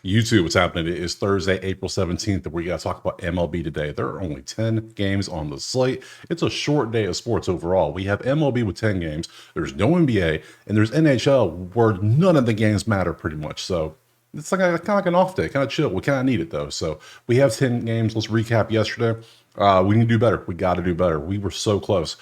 YouTube, what's happening? It is Thursday, April 17th, and we got to talk about MLB today. There are only 10 games on the slate. It's a short day of sports overall. We have MLB with 10 games, there's no NBA, and there's NHL where none of the games matter pretty much. So it's like kind of like an off day, kind of chill. We kind of need it though. So we have 10 games. Let's recap yesterday. We need to do better. We got to do better. We were so close.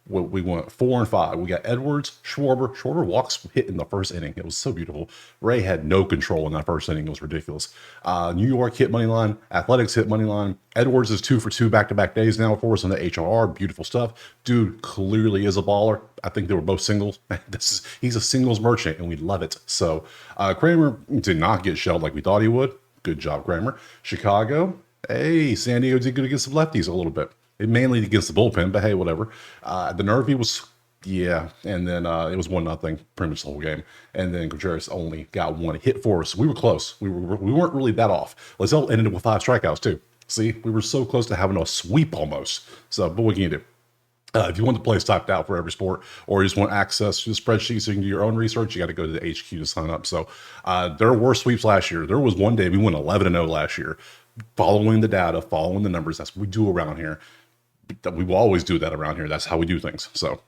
We went 4-5. We got Edwards, Schwarber. Schwarber walks hit in the first inning. It was so beautiful. Ray had no control in that first inning. It was ridiculous. New York hit money line. Athletics hit money line. Edwards is 2 for 2 back-to-back days now for us on the HRR. Beautiful stuff. Dude clearly is a baller. I think they were both singles. He's a singles merchant, and we love it. So Kramer did not get shelled like we thought he would. Good job, Kramer. Chicago. Hey, San Diego did good against the lefties a little bit. It mainly against the bullpen, but hey, whatever. The Nervy was, yeah, and then it was 1-0 pretty much the whole game. And then Contreras only got one hit for us. We were close. We weren't really that off. Lizelle ended with 5 strikeouts too. See, we were so close to having a sweep almost. So, but what can you do? If you want the plays typed out for every sport, or you just want access to the spreadsheet so you can do your own research, you got to go to the HQ to sign up. So there were sweeps last year. There was one day we went 11-0 last year, following the data, following the numbers. That's what we do around here. We will always do that around here. That's how we do things. So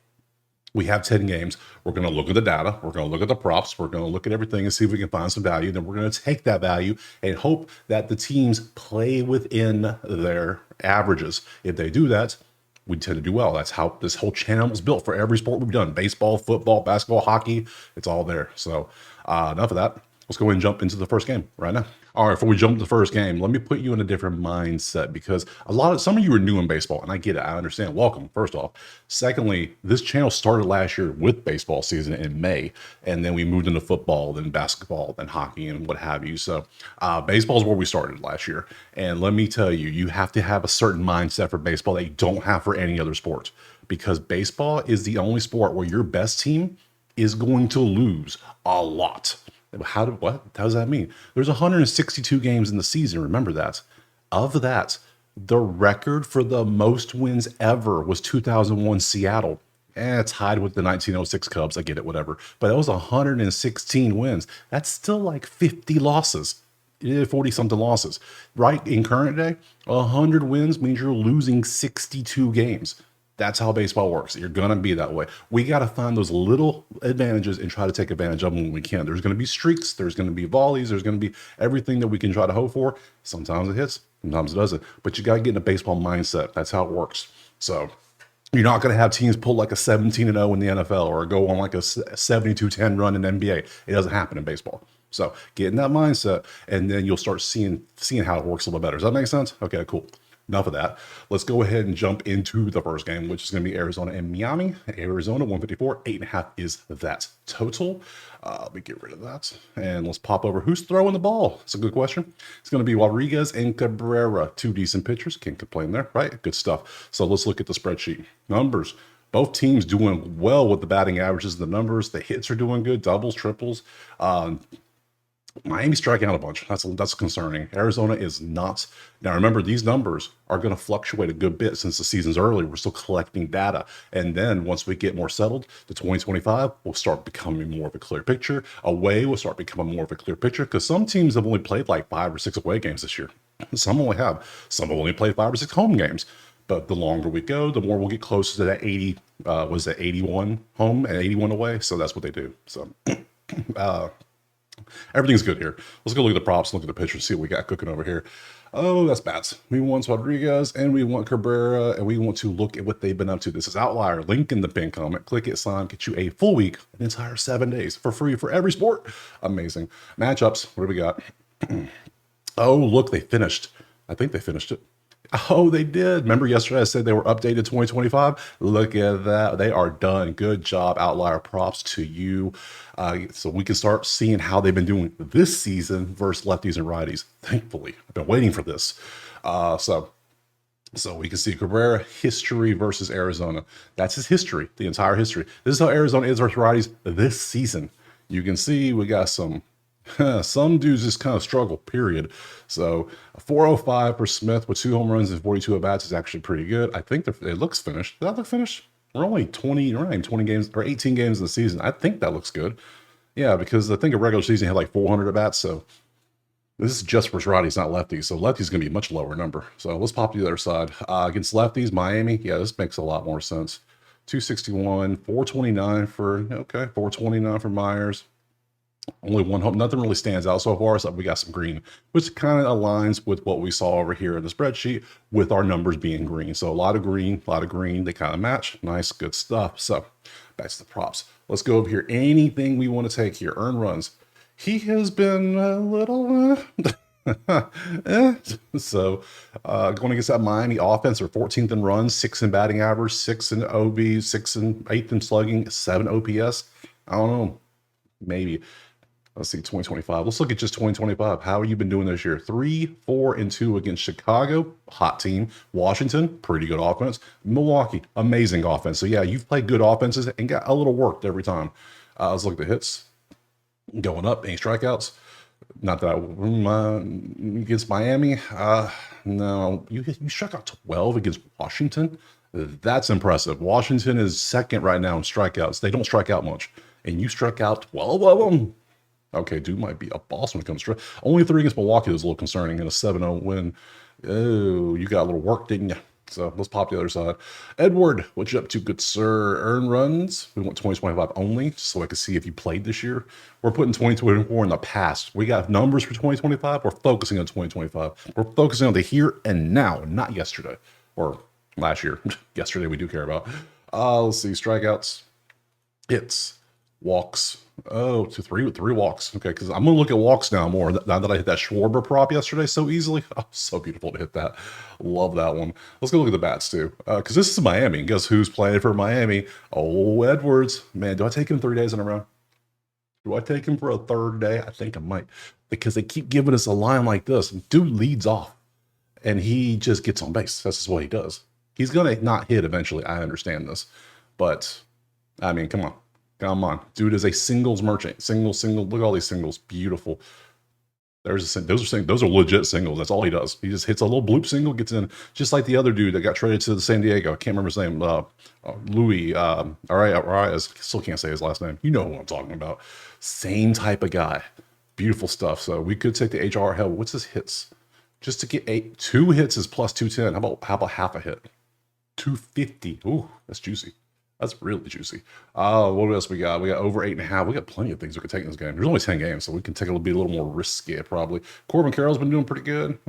we have 10 games. We're going to look at the data. We're going to look at the props. We're going to look at everything and see if we can find some value. Then we're going to take that value and hope that the teams play within their averages. If they do that, we tend to do well. That's how this whole channel was built for every sport we've done. Baseball, football, basketball, hockey. It's all there. So enough of that. Let's go ahead and jump into the first game right now. All right, before we jump to the first game, let me put you in a different mindset because some of you are new in baseball, and I get it. I understand. Welcome, first off. Secondly, this channel started last year with baseball season in May, and then we moved into football, then basketball, then hockey, and what have you. So baseball is where we started last year. And let me tell you, you have to have a certain mindset for baseball that you don't have for any other sport because baseball is the only sport where your best team is going to lose a lot. What does that mean? There's 162 games in the season. Remember that. Of that, the record for the most wins ever was 2001 Seattle. It's tied with the 1906 Cubs. I get it, whatever. But it was 116 wins. That's still like 50 losses. 40 something losses, right? In current day, 100 wins means you're losing 62 games. That's how baseball works. You're going to be that way. We got to find those little advantages and try to take advantage of them when we can. There's going to be streaks. There's going to be volleys. There's going to be everything that we can try to hope for. Sometimes it hits. Sometimes it doesn't. But you got to get in a baseball mindset. That's how it works. So you're not going to have teams pull like a 17-0 in the NFL or go on like a 72-10 run in the NBA. It doesn't happen in baseball. So get in that mindset, and then you'll start seeing how it works a little better. Does that make sense? Okay, cool. Enough of that. Let's go ahead and jump into the first game, which is going to be Arizona and Miami. Arizona 154, 8.5 is that total. Let me get rid of that. And let's pop over. Who's throwing the ball? It's a good question. It's going to be Rodriguez and Cabrera. 2 decent pitchers. Can't complain there, right? Good stuff. So let's look at the spreadsheet. Numbers. Both teams doing well with the batting averages and the numbers. The hits are doing good. Doubles, triples. Miami's striking out a bunch. That's concerning. Arizona is not. Now, remember, these numbers are going to fluctuate a good bit since the season's early. We're still collecting data. And then once we get more settled, the 2025 will start becoming more of a clear picture. Away will start becoming more of a clear picture because some teams have only played like 5 or 6 away games this year. Some only have. Some have only played 5 or 6 home games. But the longer we go, the more we'll get closer to that 80, was that 81 home and 81 away? So that's what they do. So, everything's good here. Let's go look at the props, look at the pictures, see what we got cooking over here. Oh, that's bats. We want Rodriguez and we want Cabrera, and we want to look at what they've been up to. This is Outlier. Link in the pin comment. Click it, sign, get you a full week, an entire 7 days for free for every sport. Amazing. Matchups. What do we got? Oh, look, they finished. I think they finished it. Oh, they did. Remember yesterday I said they were updated 2025? Look at that. They are done. Good job, Outlier. Props to you. So we can start seeing how they've been doing this season versus lefties and righties. Thankfully, I've been waiting for this. So we can see Cabrera history versus Arizona. That's his history, the entire history. This is how Arizona is versus righties this season. You can see we got some dudes just kind of struggle, period. So 405 for Smith with 2 home runs and 42 at-bats is actually pretty good. I think it looks finished. Does that look finished? We're only 20 games or 18 games in the season. I think that looks good. Yeah, because I think a regular season had like 400 at-bats. So This is just for righties, not lefties. So lefties going to be a much lower number. So let's pop to the other side. Against lefties, Miami. Yeah, this makes a lot more sense. 261, 429 for, okay, 429 for Myers. Only one home. Nothing really stands out so far. So we got some green, which kind of aligns with what we saw over here in the spreadsheet with our numbers being green. So a lot of green, a lot of green. They kind of match. Nice, good stuff. So back to the props. Let's go over here. Anything we want to take here. Earn runs. He has been a little... So going against that Miami offense, they're 14th in runs, 6th in batting average, 6th in OB, 6th and 8th in slugging, 7 OPS. I don't know. Maybe. Let's see, 2025. Let's look at just 2025. How have you been doing this year? 3, 4, and 2 against Chicago, hot team. Washington, pretty good offense. Milwaukee, amazing offense. So yeah, you've played good offenses and got a little worked every time. Let's look at the hits. Going up, any strikeouts? Not that against Miami. No, you struck out 12 against Washington. That's impressive. Washington is second right now in strikeouts. They don't strike out much, and you struck out 12 of them. Okay, dude might be a boss when it comes to only 3 against Milwaukee was a little concerning in a 7-0 win. Oh, you got a little work, didn't you? So let's pop the other side. Edward, what you up to, good sir? Earn runs. We want 2025 only, so I can see if you played this year. We're putting 2024 in the past. We got numbers for 2025. We're focusing on 2025. We're focusing on the here and now, not yesterday or last year. Yesterday we do care about. Let's see, strikeouts, hits, walks. Oh, to three walks. Okay, because I'm going to look at walks now more. Now that I hit that Schwarber prop yesterday so easily. Oh, so beautiful to hit that. Love that one. Let's go look at the bats too. Because this is Miami. And guess who's playing for Miami? Oh, Edwards. Man, do I take him 3 days in a row? Do I take him for a third day? I think I might. Because they keep giving us a line like this. Dude leads off. And he just gets on base. That's just what he does. He's going to not hit eventually. I understand this. But, I mean, come on. Come on. Dude is a singles merchant. Single. Look at all these singles. Beautiful. Those are legit singles. That's all he does. He just hits a little bloop single, gets in, just like the other dude that got traded to the San Diego. I can't remember his name. Louis. Arias. Still can't say his last name. You know who I'm talking about. Same type of guy. Beautiful stuff. So we could take the HR. Hell, what's his hits? Just to get 2 hits is plus 210. How about half a hit? 250. Ooh, that's juicy. That's really juicy. What else we got? We got over 8.5. We got plenty of things we could take in this game. There's only 10 games, so we can take be a little more risky, probably. Corbin Carroll's been doing pretty good.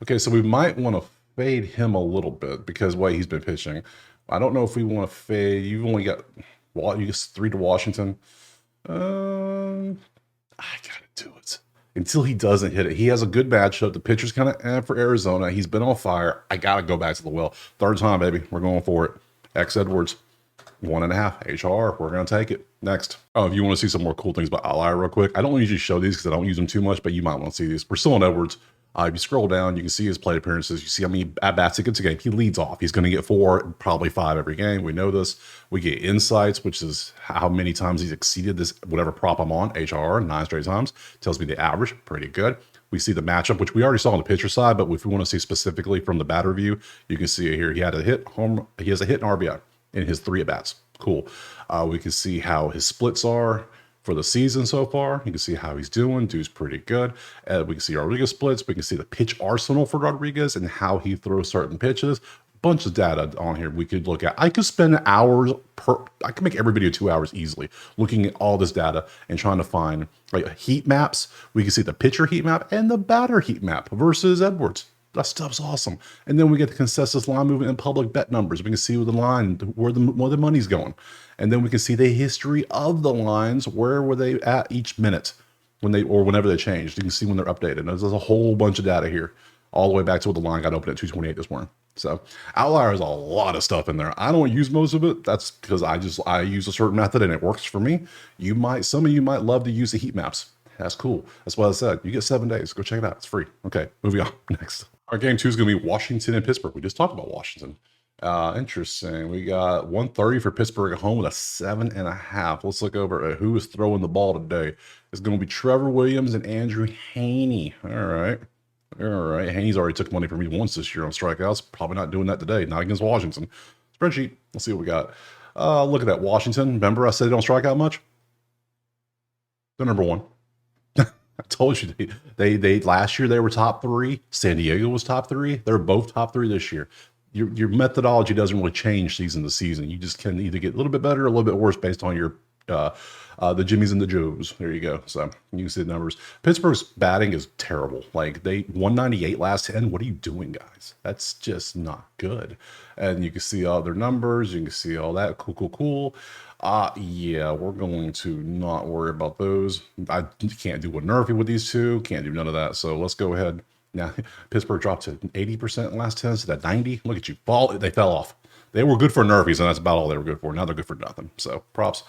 Okay, so we might want to fade him a little bit because the way he's been pitching. I don't know if we want to fade. You've only got, you get 3 to Washington. I gotta do it until he doesn't hit it. He has a good matchup. The pitcher's kind of for Arizona. He's been on fire. I gotta go back to the well. Third time, baby. We're going for it. X Edwards, 1.5 HR. We're gonna take it next. Oh, if you want to see some more cool things about Outlier real quick, I don't usually show these because I don't use them too much, but you might want to see these. We're still on Edwards. If you scroll down, you can see his plate appearances. You see how many at-bats he gets a game. He leads off. He's going to get 4, probably 5 every game. We know this. We get insights, which is how many times he's exceeded this, whatever prop I'm on, HR, 9 straight times. Tells me the average, pretty good. We see the matchup, which we already saw on the pitcher side, but if we want to see specifically from the batter view, you can see it here. He has a hit and RBI in his 3 at-bats. Cool. We can see how his splits are for the season so far. You can see how he's doing. Dude's pretty good. We can see Rodriguez splits. We can see the pitch arsenal for Rodriguez and how he throws certain pitches. Bunch of data on here we could look at. I could spend hours I could make every video 2 hours easily looking at all this data and trying to find like heat maps. We can see the pitcher heat map and the batter heat map versus Edwards. That stuff's awesome. And then we get the consensus line movement and public bet numbers. We can see where the line, where the money's going. And then we can see the history of the lines. Where were they at each minute whenever they changed? You can see when they're updated. There's a whole bunch of data here, all the way back to when the line got open at 228 this morning. So Outlier has a lot of stuff in there. I don't use most of it. That's because I use a certain method and it works for me. Some of you might love to use the heat maps. That's cool. That's what I said. You get 7 days. Go check it out. It's free. Okay, moving on. Next. Our game 2 is going to be Washington and Pittsburgh. We just talked about Washington. Interesting. We got 130 for Pittsburgh at home with a 7.5. Let's look over at who is throwing the ball today. It's going to be Trevor Williams and Andrew Haney. All right. Haney's already took money from me once this year on strikeouts. Probably not doing that today. Not against Washington. Spreadsheet. Let's see what we got. Look at that. Washington. Remember I said they don't strike out much? They're number 1. told you they last year they were top three. San Diego was top three. They're both top three this year. Your methodology doesn't really change season to season. You just can either get a little bit better or a little bit worse based on your the Jimmies and the Joes. There you go. So you can see the numbers. Pittsburgh's batting is terrible. Like they 198 last 10. What are you doing, guys? That's just not good. And you can see all their numbers. You can see all that. Cool. Yeah, we're going to not worry about those. I can't do a nerfy with these two. Can't do none of that. So let's go ahead. Now, Pittsburgh dropped to 80% in last 10, so that 90. Look at you. They fell off. They were good for nerfies, and that's about all they were good for. Now they're good for nothing. So props.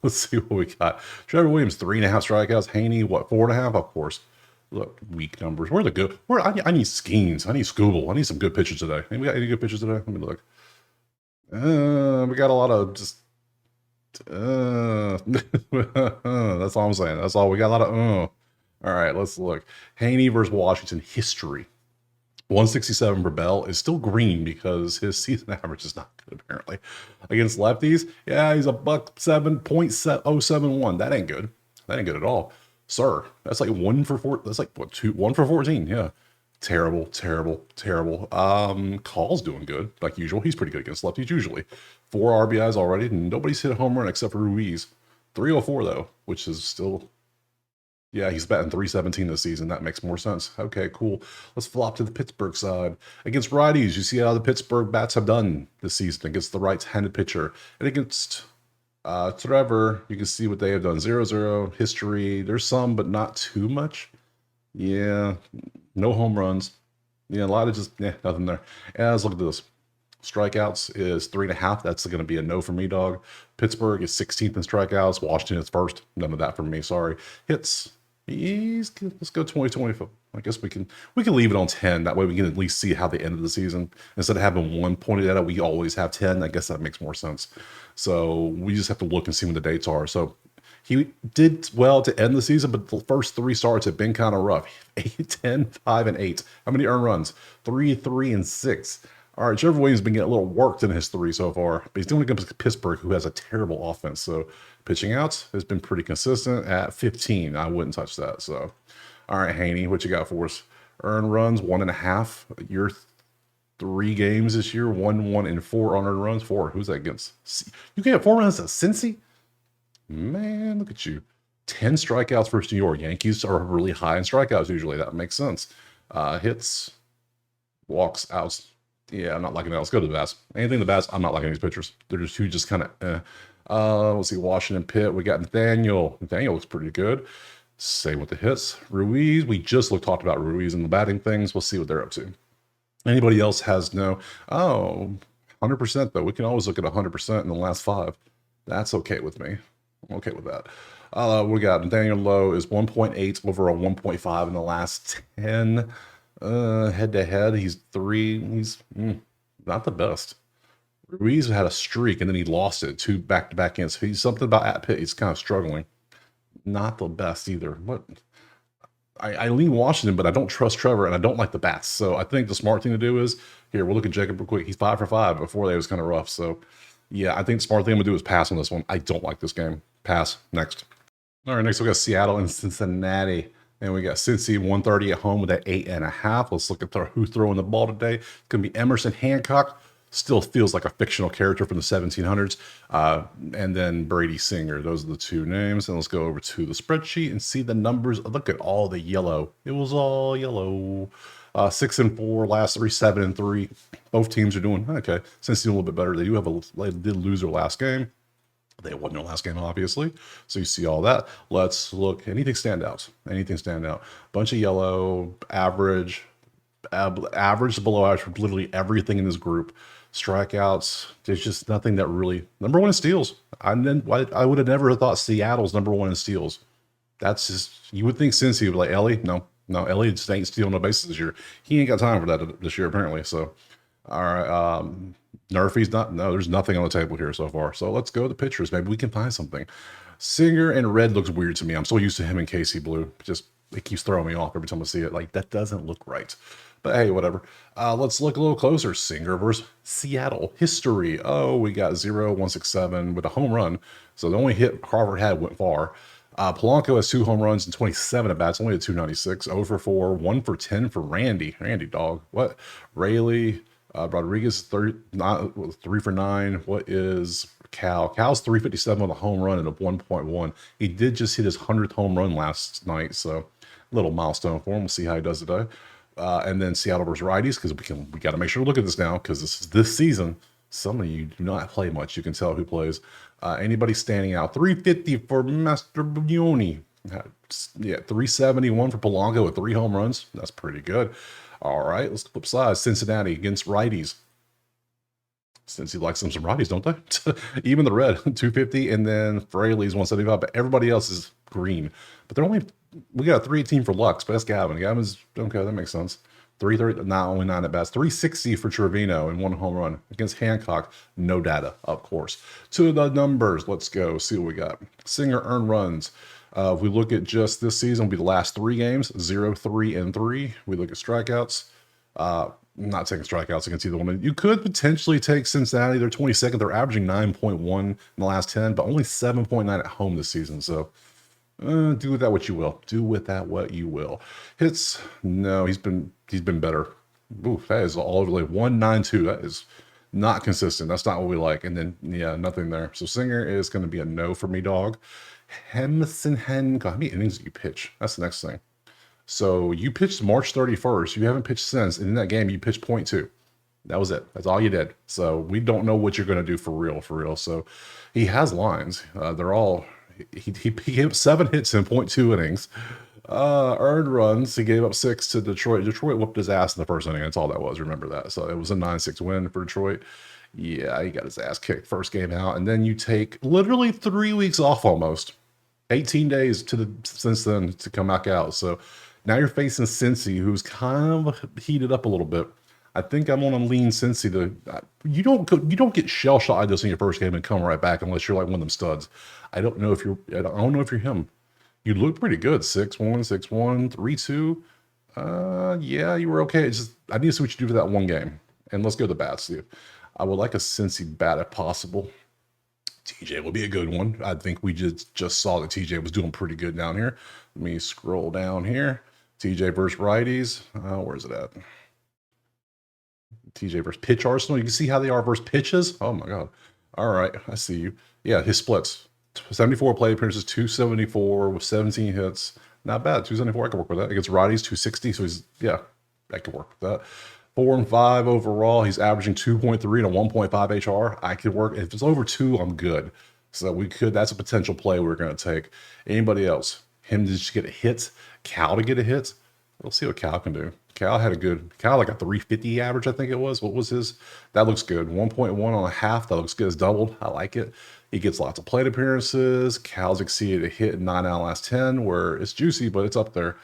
Let's see what we got. Trevor Williams, 3.5 strikeouts. Haney, what, 4.5? Of course. Look, weak numbers. Where are the good? I need Skeens. I need Scooble. I need some good pitchers today. We got any good pitchers today? Let me look. We got a lot of just. That's all I'm saying. That's all. We got a lot of. All right, let's look. Haney versus Washington history. 167 for Bell is still green because his season average is not good, apparently. Against lefties, yeah, he's a $1.7.071. That ain't good. That ain't good at all. Sir, that's like 1 for 4. That's like what, 1 for 14. Yeah. Terrible. Call's doing good, like usual. He's pretty good against lefties usually. 4 RBIs already. Nobody's hit a home run except for Ruiz. 304 though, which is still. Yeah, he's batting 317 this season. That makes more sense. Okay, cool. Let's flop to the Pittsburgh side. Against righties, you see how the Pittsburgh bats have done this season against the right-handed pitcher. And against Trevor, you can see what they have done. 0-0, history. There's some, but not too much. Yeah, no home runs. Yeah, a lot of just, nothing there. And let's look at this. Strikeouts is 3.5. That's going to be a no for me, dog. Pittsburgh is 16th in strikeouts. Washington is first. None of that for me. Sorry. Hits. Let's go 20-24. I guess we can leave it on 10. That way we can at least see how the end of the season. Instead of having 1 pointed at it, we always have 10. I guess that makes more sense. So we just have to look and see when the dates are. So he did well to end the season, but the first 3 starts have been kind of rough. 8, 10, 5, and 8. How many earned runs? 3, 3, and 6. All right, Trevor Williams has been getting a little worked in his 3 so far, but he's doing it against Pittsburgh, who has a terrible offense. So pitching outs has been pretty consistent at 15. I wouldn't touch that. So, all right, Haney, what you got for us? Earned runs, 1.5. Your 3 games this year, 1, 1, and 4 unearned runs. 4. Who's that against? You can have 4 runs at Cincy? Man, look at you. 10 strikeouts versus New York. Yankees are really high in strikeouts usually. That makes sense. Hits, walks, outs. Yeah, I'm not liking that. Let's go to the bats. Anything the bats, I'm not liking these pitchers. They're just two, just kind of. Let's see, Washington, Pitt. We got Nathaniel. Nathaniel looks pretty good. Same with the hits. Ruiz. We just talked about Ruiz and the batting things. We'll see what they're up to. Anybody else has no? 100% though. We can always look at 100% in the last 5. That's okay with me. I'm okay with that. We got Nathaniel Lowe is 1.8 over a 1.5 in the last 10. Head to head, he's 3. He's not the best. Ruiz had a streak and then he lost it 2 back-to-back ends. He's something about at Pitt. He's kind of struggling. Not the best either. What? I lean Washington, but I don't trust Trevor and I don't like the bats. So I think the smart thing to do is here. We'll look at Jacob real quick. He's 5 for 5. Before that, it was kind of rough. So yeah, I think the smart thing I'm gonna do is pass on this one. I don't like this game. Pass. Next. All right, next we got Seattle and Cincinnati. And we got Cincy 130 at home with that 8.5. Let's look at who's throwing the ball today. It's going to be Emerson Hancock. Still feels like a fictional character from the 1700s. And then Brady Singer. Those are the 2 names. And let's go over to the spreadsheet and see the numbers. Look at all the yellow. It was all yellow. 6 and 4, last 3, 7 and 3. Both teams are doing okay. Cincy a little bit better. They did lose their last game. They won their last game, obviously. So you see all that. Let's look. Anything stand out? Anything stand out? Bunch of yellow, average to below average for literally everything in this group. Strikeouts. There's just nothing that really. Number 1 in steals. I would have never thought Seattle's number 1 in steals. That's just, you would think Cincy would be like, Ellie? No, Ellie just ain't stealing no bases this year. He ain't got time for that this year, apparently. So, all right. Nerfy's there's nothing on the table here so far. So let's go to the pitchers. Maybe we can find something. Singer in red looks weird to me. I'm so used to him in Casey Blue. It keeps throwing me off every time I see it. Like, that doesn't look right. But hey, whatever. Let's look a little closer. Singer versus Seattle. History. Oh, we got 0, 167 with a home run. So the only hit Harvard had went far. Polanco has 2 home runs and 27 at bats, only a 296, 0 for 4, 1 for 10 for Randy. Randy dog. What? Rayleigh, Rodriguez 3 for 9. What is Cal? Cal's 357 on a home run and a 1.1. He did just hit his 100th home run last night, so little milestone for him. We'll see how he does today. And then Seattle versus righties, because we got to make sure to look at this now, because this season. Some of you do not play much. You can tell who plays. Anybody standing out? 350 for Master Bugnoni. Yeah, 371 for Polanco with 3 home runs. That's pretty good. All right, let's flip side. Cincinnati against righties. Cincy likes some righties, don't they? Even the red, 250, and then Fraley's 175, but everybody else is green. But we got a 318 for Lux, but that's Gavin. Gavin's, okay, that makes sense. 330, not only 9 at bats, 360 for Trevino and 1 home run against Hancock. No data, of course. To the numbers, let's go see what we got. Singer earned runs. If we look at just this season, it'll be the last 3 games, 0, 3, and 3. We look at strikeouts. Not taking strikeouts against either one. You could potentially take Cincinnati. They're 22nd. They're averaging 9.1 in the last 10, but only 7.9 at home this season. So do with that what you will. Do with that what you will. Hits, no, he's been better. Oof, that is all over the 192. That is not consistent. That's not what we like. And then yeah, nothing there. So Singer is going to be a no for me, dog. Hemson Hen. God, how many innings do you pitch? That's the next thing. So you pitched March 31st. You haven't pitched since. And in that game, you pitched .2. That was it. That's all you did. So we don't know what you're going to do for real. So he has lines. They're all, he gave up 7 hits in .2 innings. Earned runs. He gave up 6 to Detroit. Detroit whooped his ass in the first inning. That's all that was. Remember that. So it was a 9-6 win for Detroit. Yeah, he got his ass kicked first game out. And then you take literally 3 weeks off almost. 18 days since then to come back out. So now you're facing Cincy, who's kind of heated up a little bit. I think I'm on a lean Cincy you don't get shell shot like this in your first game and come right back unless you're like one of them studs. I don't know if you're him. You look pretty good. 6-1, 6-1, 3-2. Yeah, you were okay. It's just I need to see what you do for that one game. And let's go to the bats, Steve. I would like a Cincy bat if possible. TJ will be a good one. I think we just saw that TJ was doing pretty good down here. Let me scroll down here. TJ versus righties. Where's it at? TJ versus pitch arsenal. You can see how they are versus pitches. Oh my God. All right. I see you. Yeah, his splits. 74 plate appearances, 274 with 17 hits. Not bad. 274. I can work with that. Against righties, 260. So yeah, I can work with that. 4 and 5 overall. He's averaging 2.3 and a 1.5 HR. I could work. If it's over 2, I'm good. So that's a potential play we're going to take. Anybody else? Him to just get a hit? Cal to get a hit? We'll see what Cal can do. Cal like a 350 average, I think it was. What was his? That looks good. 1.1 on a half. That looks good. It's doubled. I like it. He gets lots of plate appearances. Cal's exceeded a hit in 9 out of the last 10, where it's juicy, but it's up there.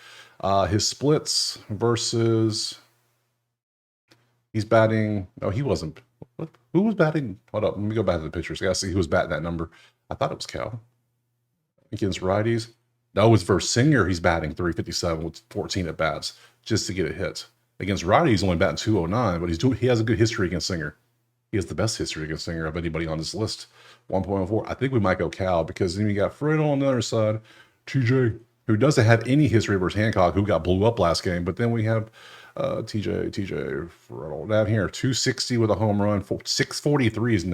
His splits versus... He's batting. No, he wasn't. Who was batting? Hold up. Let me go back to the pictures. I got to see who was batting that number. I thought it was Cal. Against righties. No, it's versus Singer. He's batting 357 with 14 at bats just to get a hit. Against righties, he's only batting 209, but he has a good history against Singer. He has the best history against Singer of anybody on this list. 1.04. I think we might go Cal because then you got Friddle on the other side. TJ, who doesn't have any history versus Hancock, who got blew up last game. But then we have TJ down here, 260 with a home run, 643s.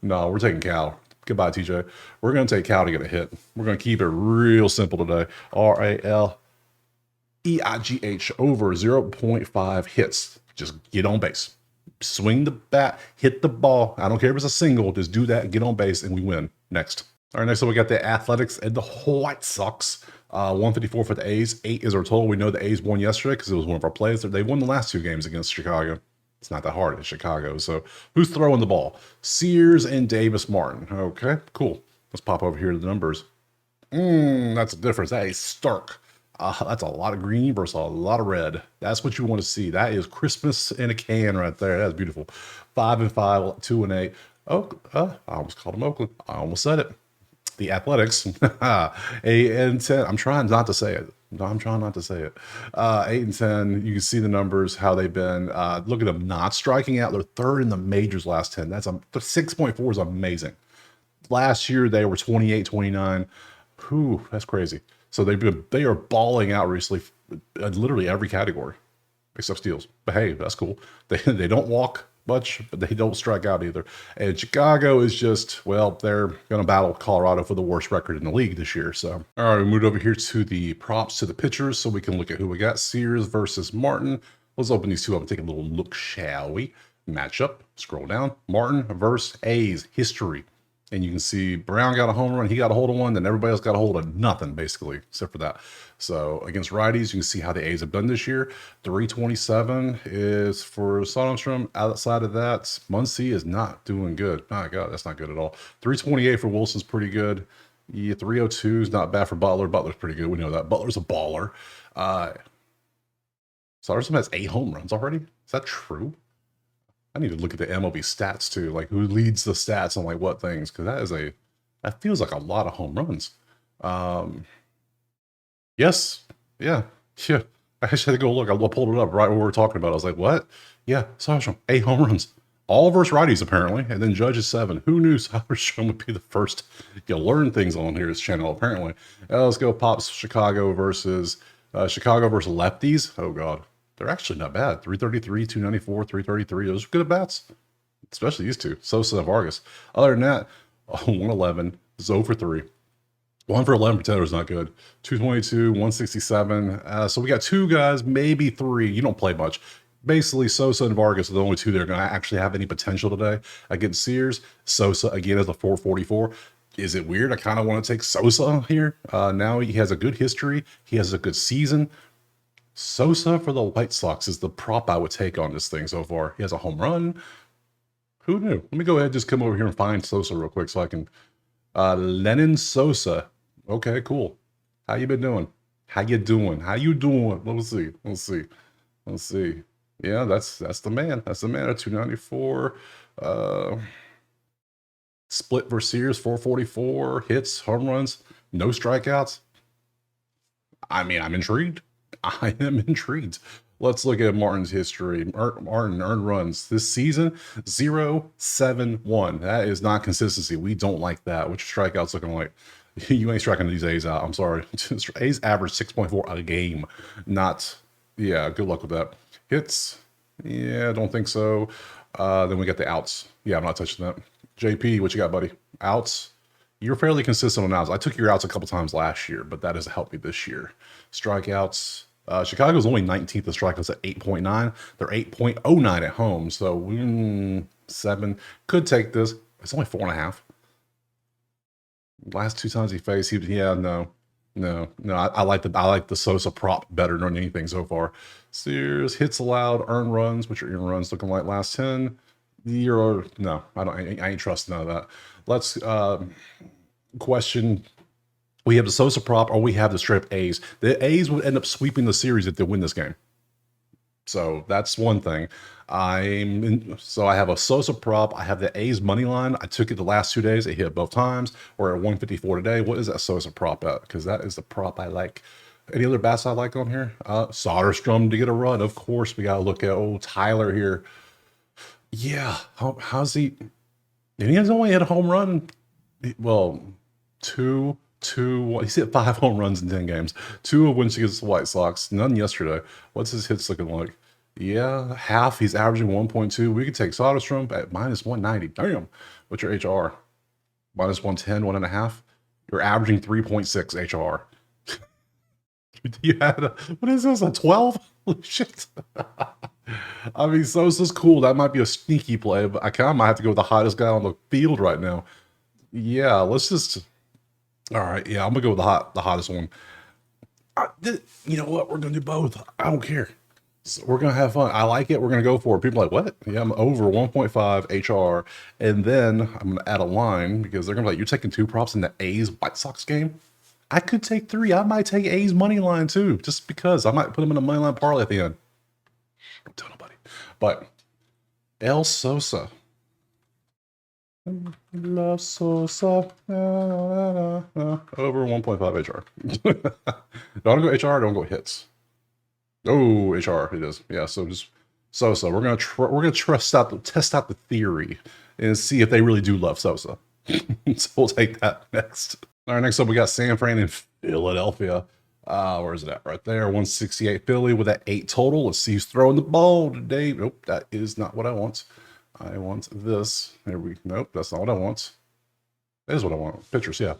No, we're taking Cal. Goodbye, TJ. We're going to take Cal to get a hit. We're going to keep it real simple today. RALEIGH over 0.5 hits. Just get on base. Swing the bat, hit the ball. I don't care if it's a single. Just do that, get on base, and we win. Next. All right, next up we got the Athletics and the White Sox. 154 for the A's. 8 is our total. We know the A's won yesterday because it was one of our plays. They won the last 2 games against Chicago. It's not that hard in Chicago. So who's throwing the ball? Sears and Davis Martin. Okay, cool. Let's pop over here to the numbers. That's a difference. That is stark. That's a lot of green versus a lot of red. That's what you want to see. That is Christmas in a can right there. That's beautiful. 5 and 5, 2 and 8. I almost called them Oakland. I almost said it. The Athletics, 8 and 10. I'm trying not to say it. 8 and 10. You can see the numbers, how they've been. Look at them not striking out. They're 3rd in the majors last 10. That's 6.4 is amazing. last year they were 28, 29. Whew, that's crazy. So they are balling out recently, literally every category except steals. But hey, that's cool. They don't walk much, but they don't strike out either. And Chicago is just, well, they're going to battle Colorado for the worst record in the league this year. So, all right, we moved over here to the props to the pitchers so we can look at who we got. Sears versus Martin. Let's open these two up and take a little look, shall we? Matchup, scroll down. Martin versus A's, history. And you can see Brown got a home run. He got a hold of one. Then everybody else got a hold of nothing, basically, except for that. So against righties, you can see how the A's have done this year. 327 is for Soderstrom. Outside of that, Muncy is not doing good. My God, that's not good at all. 328 for Wilson's pretty good. Yeah, 302 is not bad for Butler. Butler's pretty good. We know that. Butler's a baller. Soderstrom has 8 home runs already. Is that true? I need to look at the MLB stats too, like who leads the stats on like what things, because that feels like a lot of home runs. Yes, yeah. I actually had to go look. I pulled it up right when we were talking about it. I was like, what? Yeah, Soderstrom, 8 home runs, all versus righties apparently, and then Judge is 7. Who knew Soderstrom would be the first? You learn things on here, this channel apparently. Let's go Pops Chicago versus lefties. Oh God. They're actually not bad. 333, 294, 333. Those are good at bats, especially these two, Sosa and Vargas. Other than that, 111, 0 for 3. 1 for 11 for Taylor is not good. 222, 167. So we got 2 guys, maybe 3. You don't play much. Basically, Sosa and Vargas are the only 2 that are going to actually have any potential today. Against Sears, Sosa again is a 444. Is it weird? I kind of want to take Sosa here. Now he has a good history. He has a good season. Sosa for the White Sox is the prop I would take on this thing so far. He has a home run. Who knew? Let me go ahead and just come over here and find Sosa real quick so I can... Lennon Sosa. Okay, cool. How you been doing? How you doing? Let's see. Yeah, that's the man. That's the man at 294. Split versus Sears, 444. Hits, home runs, no strikeouts. I mean, I'm intrigued. I am intrigued. Let's look at Martin's history. Martin earned runs this season 0-7-1. That is not consistency. We don't like that. Which strikeouts looking like? You ain't striking these A's out. I'm sorry. A's average 6.4 a game. Not, yeah, good luck with that. Hits, yeah, don't think so. Then we got the outs. Yeah, I'm not touching that. JP, what you got, buddy? Outs. You're fairly consistent on outs. I took your outs a couple times last year, but that hasn't helped me this year. Strikeouts. Chicago's only 19th in strikeouts at 8.9. They're 8.09 at home. So 7 could take this. It's only 4.5. Last 2 times he faced, no. I like the Sosa prop better than anything so far. Sears hits allowed, earned runs, which are earned runs looking like last 10. No, I ain't trusting none of that. Let's question. We have the Sosa prop or we have the straight up A's. The A's would end up sweeping the series if they win this game. So that's one thing. So I have a Sosa prop. I have the A's money line. I took it the last 2 days. It hit both times. We're at 154 today. What is that Sosa prop at? Because that is the prop I like. Any other bats I like on here? Soderstrom to get a run. Of course, we got to look at old Tyler here. Yeah. How's he? And he has only hit a home run. Well, 2. He's hit 5 home runs in 10 games. 2 of which against the White Sox. None yesterday. What's his hits looking like? Yeah, half. He's averaging 1.2. We could take Soderstrom at -190. Damn. What's your HR? -110, 1.5. You're averaging 3.6 HR. You had what is this? A 12? Holy shit. I mean, Sosa's cool. That might be a sneaky play, but I kind of might have to go with the hottest guy on the field right now. Yeah, let's just. All right, yeah, I'm gonna go with the hottest one. You know what? We're gonna do both. I don't care. So we're gonna have fun. I like it. We're gonna go for it. People are like, what? Yeah, I'm over 1.5 HR, and then I'm gonna add a line because they're gonna be like, you're taking 2 props in the A's White Sox game. I could take 3. I might take A's money line too, just because I might put them in a money line parlay at the end. Don't tell nobody. But El Sosa. Love Sosa. Over 1.5 HR. Don't go HR, don't go hits. Oh, HR it is. Yeah, so just Sosa. We're gonna test out the theory and see if they really do love Sosa. So we'll take that next. All right, next up we got San Fran and Philadelphia. Where is it at? Right there, 168 Philly with that 8 total. Let's see who's throwing the ball today. Nope, that is not what I want. I want this. Nope, that's not what I want. That is what I want. Pitchers, yeah.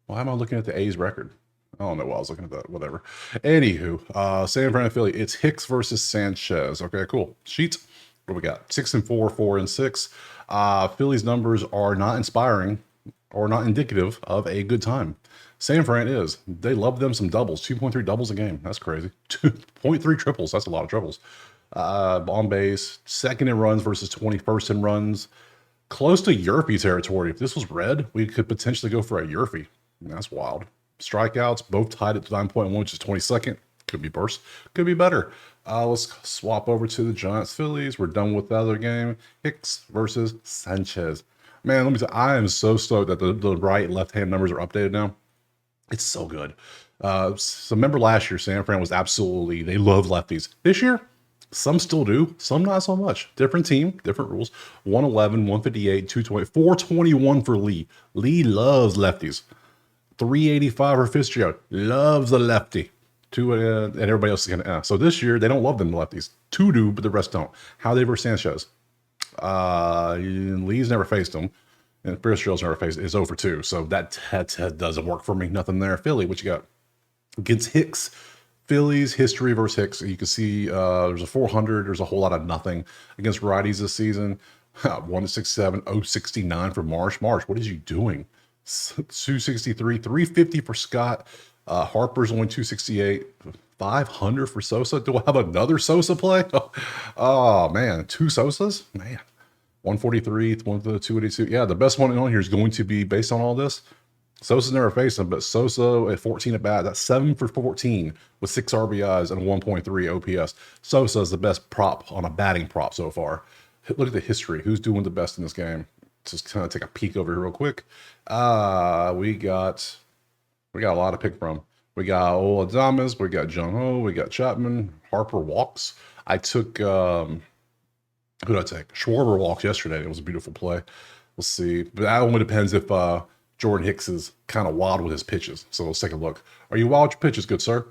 Why am I looking at the A's record? I don't know why I was looking at that. Whatever. Anywho, San Fran and Philly. It's Hicks versus Sanchez. Okay, cool. Sheets. What do we got? 6-4, 4-6. Philly's numbers are not inspiring or not indicative of a good time. San Fran is. They love them some doubles. 2.3 doubles a game. That's crazy. 2.3 triples. That's a lot of triples. On base, second in runs versus 21st in runs. Close to Yerfie territory. If this was red, we could potentially go for a Yerfie. That's wild. Strikeouts, both tied at 9.1, which is 22nd. Could be worse. Could be better. Let's swap over to the Giants Phillies. We're done with the other game. Hicks versus Sanchez. Man, let me tell you, I am so stoked that the right and left hand numbers are updated now. It's so good. So remember last year, San Fran was absolutely, they love lefties. This year, some still do, some not so much. Different team, different rules. 111, 158, 220, 421 for Lee. Lee loves lefties. 385 for Fitzgerald. Loves the lefty. And everybody else is going to. So this year, they don't love them lefties. 2 do, but the rest don't. How they versus Sanchez? Lee's never faced him. And Fitzgerald's never faced. It's 0-2. So that doesn't work for me. Nothing there. Philly, what you got? Against Hicks. Phillies history versus Hicks. You can see there's a 400. There's a whole lot of nothing against righties this season. 1-6-7, 0-69 for Marsh. Marsh, what is you doing? 263, 350 for Scott. Harper's only 268, 500 for Sosa. Do I have another Sosa play? Oh man, 2 Sosas? Man, 143, 282. Yeah, the best one on here is going to be based on all this. Sosa's never faced him, but Sosa at 14 at bat. That's 7 for 14 with 6 RBIs and 1.3 OPS. Sosa is the best prop on a batting prop so far. Look at the history. Who's doing the best in this game? Just kind of take a peek over here real quick. We got a lot to pick from. We got Oladamas, we got Jung Ho, we got Chapman. Harper walks. I took who did I take? Schwarber walks yesterday. It was a beautiful play. We'll see. But that only depends if Jordan Hicks is kind of wild with his pitches. So let's take a look. Are you wild with your pitches, good sir?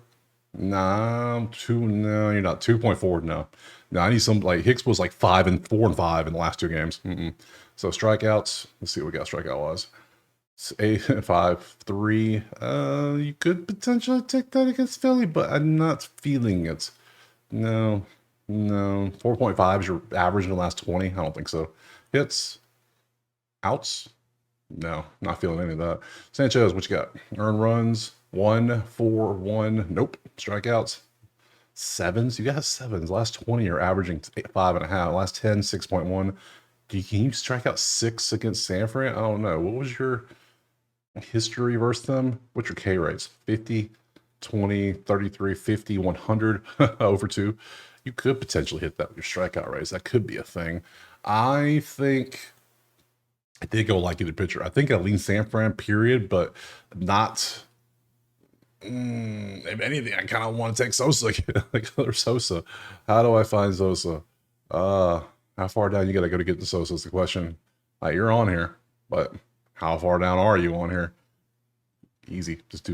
No, you're not. 2.4, no. No, I need some, like, Hicks was like 4 and 5 in the last 2 games. So strikeouts, let's see what we got strikeout-wise. It's 8, 5, 3. You could potentially take that against Philly, but I'm not feeling it. No. 4.5 is your average in the last 20. I don't think so. Hits, outs. No, not feeling any of that. Sanchez, what you got? Earned runs, 1, 4, 1. Nope. Strikeouts, 7s. You got 7s. Last 20 are averaging 5.5. Last 10, 6.1. Can you strike out 6 against San Fran? I don't know. What was your history versus them? What's your K rates? 50, 20, 33, 50, 100, over 2. You could potentially hit that with your strikeout rates. That could be a thing. I think I'll like either pitcher. I think I lean San Fran, period, but not. If anything, I kind of want to take Sosa, like other Sosa. How do I find Sosa? How far down you got to go to get the Sosa is the question. You're on here, but how far down are you on here? Easy. Just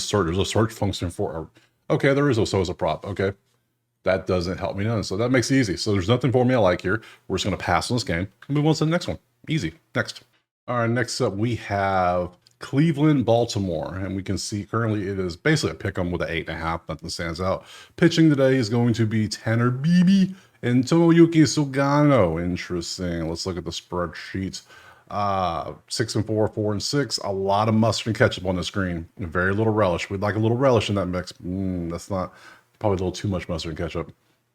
search. There's a search function for. Okay, there is a Sosa prop. Okay, that doesn't help me none. So that makes it easy. So there's nothing for me I like here. We're just going to pass on this game and move on to the next one. Easy. Next. All right, next up we have Cleveland, Baltimore, and we can see currently it is basically a pick 'em with an 8.5. Nothing stands out. Pitching today is going to be Tanner Beebe and Tomoyuki Sugano. Interesting. Let's look at the spreadsheet. 6-4, 4-6. A lot of mustard and ketchup on the screen. Very little relish. We'd like a little relish in that mix. That's not probably a little too much mustard and ketchup.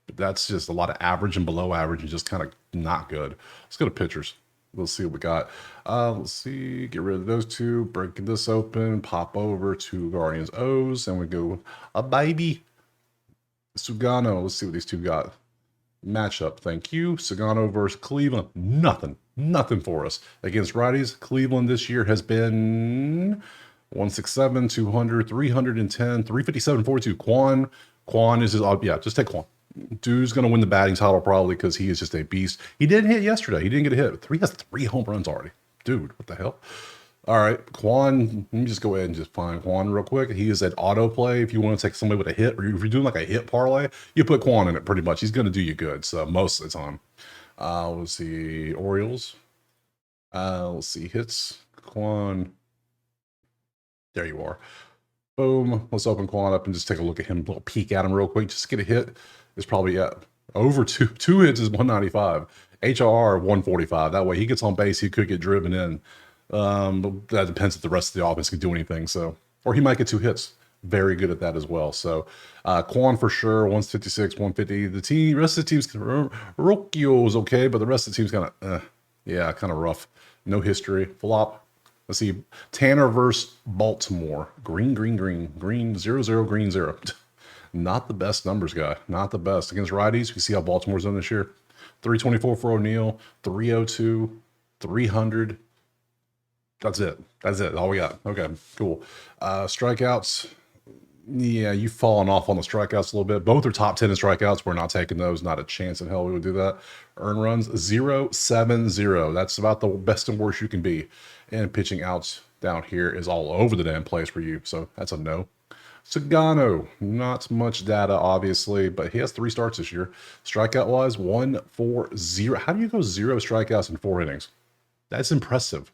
But that's just a lot of average and below average and just kind of not good. Let's go to pitchers. Let's see what we got. Let's see. Get rid of those 2. Break this open. Pop over to Guardians O's. And we go a baby. Sugano. Let's see what these 2 got. Matchup. Thank you. Sugano versus Cleveland. Nothing for us. Against righties, Cleveland this year has been 167, 200, 310, 357, 42. Quan is his, just take Quan. Dude's going to win the batting title probably because he is just a beast. He didn't hit yesterday. He didn't get a hit. He has 3 home runs already. Dude, what the hell? All right, Quan, let me just go ahead and just find Quan real quick. He is at autoplay. If you want to take somebody with a hit, or if you're doing like a hit parlay, you put Quan in it pretty much. He's going to do you good. So most of the time. Let's see, Orioles. Let's see, hits, Quan. There you are. Boom. Let's open Quan up and just take a look at him, a little peek at him real quick. Just get a hit. It's probably over two hits is 195. HRR 145. That way he gets on base, he could get driven in. But that depends if the rest of the offense can do anything. So, or he might get 2 hits. Very good at that as well. So, Quan for sure, 156, 150. The rest of the team's Rocchio's okay, but the rest of the team's kind of, kind of rough. No history. Flop. Let's see. Tanner versus Baltimore. Green, 0-0, green 0. Not the best numbers, guy. Not the best. Against righties, you see how Baltimore's done this year. 324 for O'Neill, 302, 300. That's it. That's it. All we got. Okay, cool. Strikeouts. Yeah, you've fallen off on the strikeouts a little bit. Both are top 10 in strikeouts. We're not taking those. Not a chance in hell we would do that. Earn runs 0.70. That's about the best and worst you can be. And pitching outs down here is all over the damn place for you. So that's a no. Sagano, not much data, obviously, but he has 3 starts this year. Strikeout wise, 1-4-0. How do you go 0 strikeouts in 4 innings? That's impressive.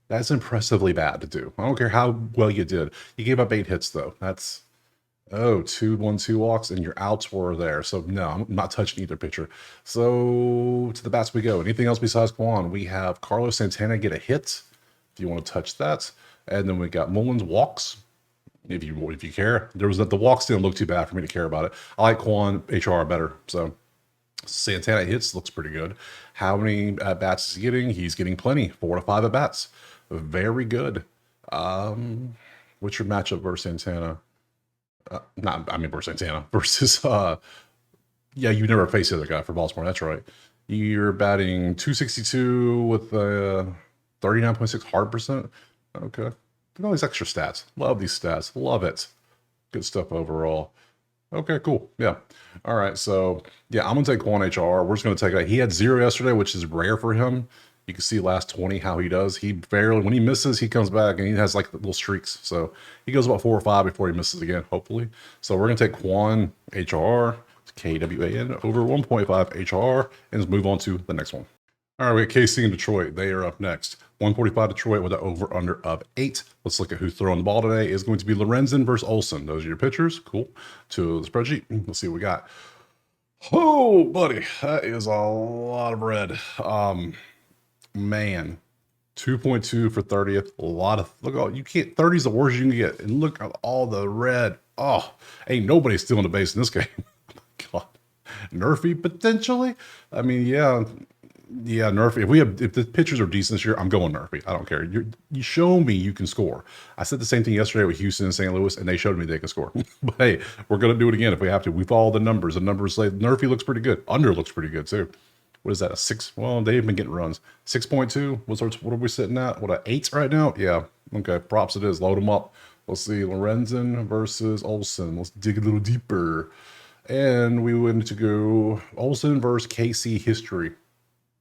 That's impressively bad to do. I don't care how well you did. You gave up 8 hits, though. That's, 2-1-2 walks, and your outs were there. So, no, I'm not touching either pitcher. So, to the bats we go. Anything else besides Quan? We have Carlos Santana get a hit, if you want to touch that. And then we got Mullins walks. If you care, the walks didn't look too bad for me to care about it. I like Quan HR better. So Santana hits looks pretty good. How many at bats is he getting? He's getting plenty. 4 to 5 at bats. Very good. What's your matchup versus Santana? Versus Santana versus you never face the other guy for Baltimore. That's right. You're batting 262 with 39.6 hard percent. Okay. Look at all these extra stats. Love these stats. Love it. Good stuff overall. Okay, cool. Yeah. All right. So, yeah, I'm going to take Quan HR. We're just going to take that. He had 0 yesterday, which is rare for him. You can see last 20 how he does. He barely, when he misses, he comes back and he has like little streaks. So he goes about 4 or 5 before he misses again, hopefully. So we're going to take Quan HR, KWAN, over 1.5 HR, and let's move on to the next one. All right, we got KC and Detroit. They are up next. 145 Detroit with an over-under of 8. Let's look at who's throwing the ball today. It's going to be Lorenzen versus Olsen. Those are your pitchers. Cool. To the spreadsheet. Let's see what we got. Oh, buddy. That is a lot of red. Man. 2.2 for 30th. A lot of, look, you can't, 30 is the worst you can get. And look at all the red. Oh, ain't nobody stealing the base in this game. Oh my God. Nerfy potentially? I mean, yeah, Nerfy. If the pitchers are decent this year, I'm going Nerfy. I don't care. You show me you can score. I said the same thing yesterday with Houston and St. Louis, and they showed me they can score. But hey, we're gonna do it again if we have to. We follow the numbers. The numbers say Nerfy looks pretty good. Under looks pretty good too. What is that? A 6? Well, they've been getting runs. 6.2. What are we sitting at? What, an 8 right now? Yeah. Okay. Props it is. Load them up. Let's see. Lorenzen versus Olsen. Let's dig a little deeper. And we went to go Olsen versus KC history.